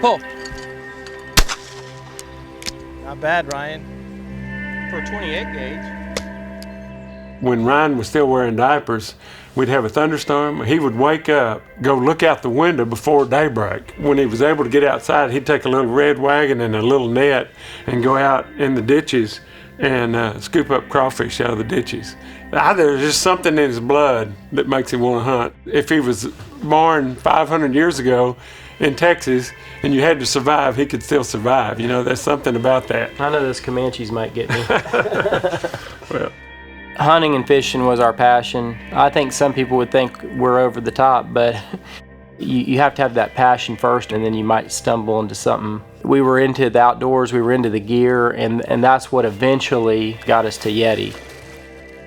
Pull. Not bad, Ryan. For a 28 gauge. When Ryan was still wearing diapers, we'd have a thunderstorm. He would wake up, go look out the window before daybreak. When he was able to get outside, he'd take a little red wagon and a little net and go out in the ditches and scoop up crawfish out of the ditches. There's just something in his blood that makes him want to hunt. If he was born 500 years ago in Texas and you had to survive, he could still survive. You know, there's something about that. I know those Comanches might get me. Well, hunting and fishing was our passion. I think some people would think we're over the top, but you have to have that passion first, and then you might stumble into something. We were into the outdoors, we were into the gear, and that's what eventually got us to YETI.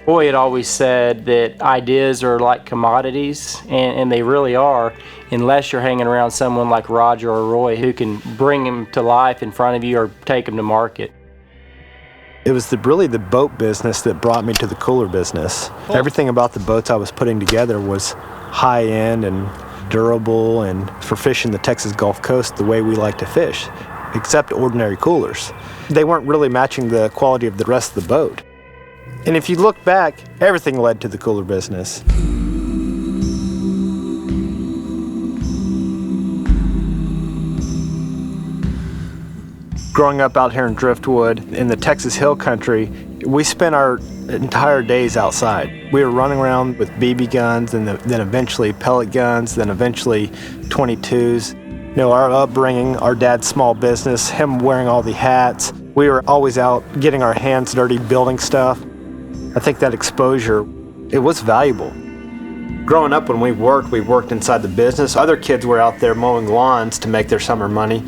Roy had always said that ideas are like commodities, and they really are, unless you're hanging around someone like Roger or Roy who can bring them to life in front of you or take them to market. It was really the boat business that brought me to the cooler business. Everything about the boats I was putting together was high-end and durable, and for fishing the Texas Gulf Coast the way we like to fish, except ordinary coolers. They weren't really matching the quality of the rest of the boat. And if you look back, everything led to the cooler business. Growing up out here in Driftwood, in the Texas Hill Country, we spent our entire days outside. We were running around with BB guns, and then eventually pellet guns, then eventually 22s. You know, our upbringing, our dad's small business, him wearing all the hats. We were always out getting our hands dirty, building stuff. I think that exposure, it was valuable. Growing up, when we worked inside the business. Other kids were out there mowing lawns to make their summer money,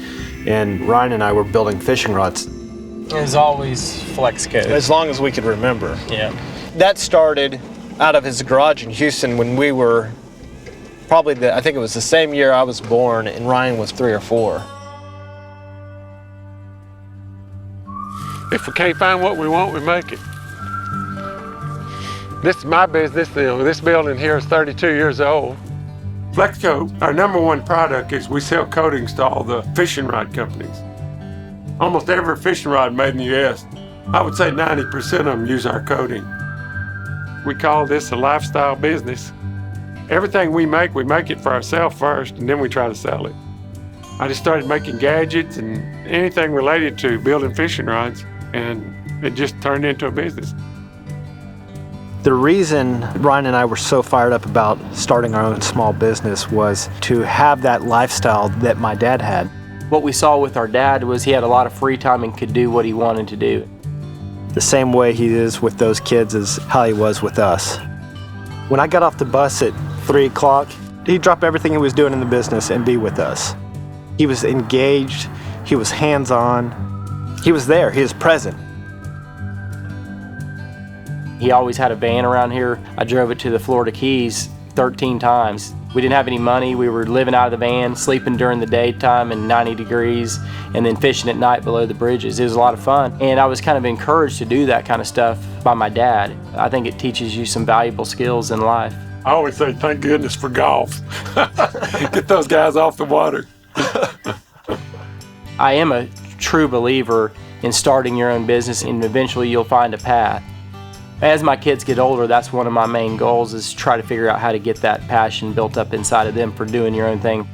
and Ryan and I were building fishing rods. It was always flex code. As long as we could remember. Yeah. That started out of his garage in Houston when we were probably I think it was the same year I was born, and Ryan was 3 or 4. if we can't find what we want, we make it. This is my business. This building here is 32 years old. Flex Coat, our number one product is we sell coatings to all the fishing rod companies. Almost every fishing rod made in the U.S., I would say 90% of them use our coating. We call this a lifestyle business. Everything we make it for ourselves first, and then we try to sell it. I just started making gadgets and anything related to building fishing rods, and it just turned into a business. The reason Ryan and I were so fired up about starting our own small business was to have that lifestyle that my dad had. What we saw with our dad was he had a lot of free time and could do what he wanted to do. The same way he is with those kids is how he was with us. When I got off the bus at 3 o'clock, he'd drop everything he was doing in the business and be with us. He was engaged, he was hands-on, he was there, he was present. He always had a van around here. I drove it to the Florida Keys 13 times. We didn't have any money. We were living out of the van, sleeping during the daytime in 90 degrees, and then fishing at night below the bridges. It was a lot of fun. And I was kind of encouraged to do that kind of stuff by my dad. I think it teaches you some valuable skills in life. I always say, thank goodness for golf. Get those guys off the water. I am a true believer in starting your own business, and eventually you'll find a path. As my kids get older, that's one of my main goals, is try to figure out how to get that passion built up inside of them for doing your own thing.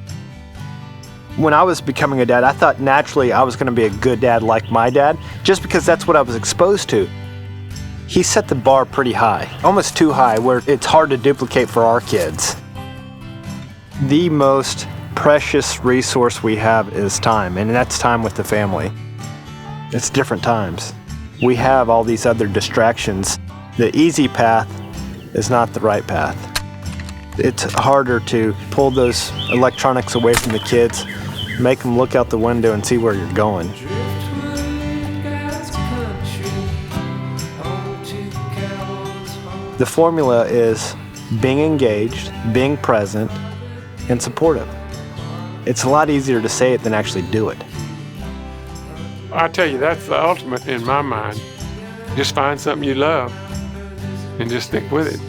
When I was becoming a dad, I thought naturally I was going to be a good dad like my dad, just because that's what I was exposed to. He set the bar pretty high, almost too high, where it's hard to duplicate for our kids. The most precious resource we have is time, and that's time with the family. It's different times. We have all these other distractions. The easy path is not the right path. It's harder to pull those electronics away from the kids, make them look out the window and see where you're going. The formula is being engaged, being present, and supportive. It's a lot easier to say it than actually do it. I tell you, that's the ultimate in my mind. Just find something you love and just stick with it.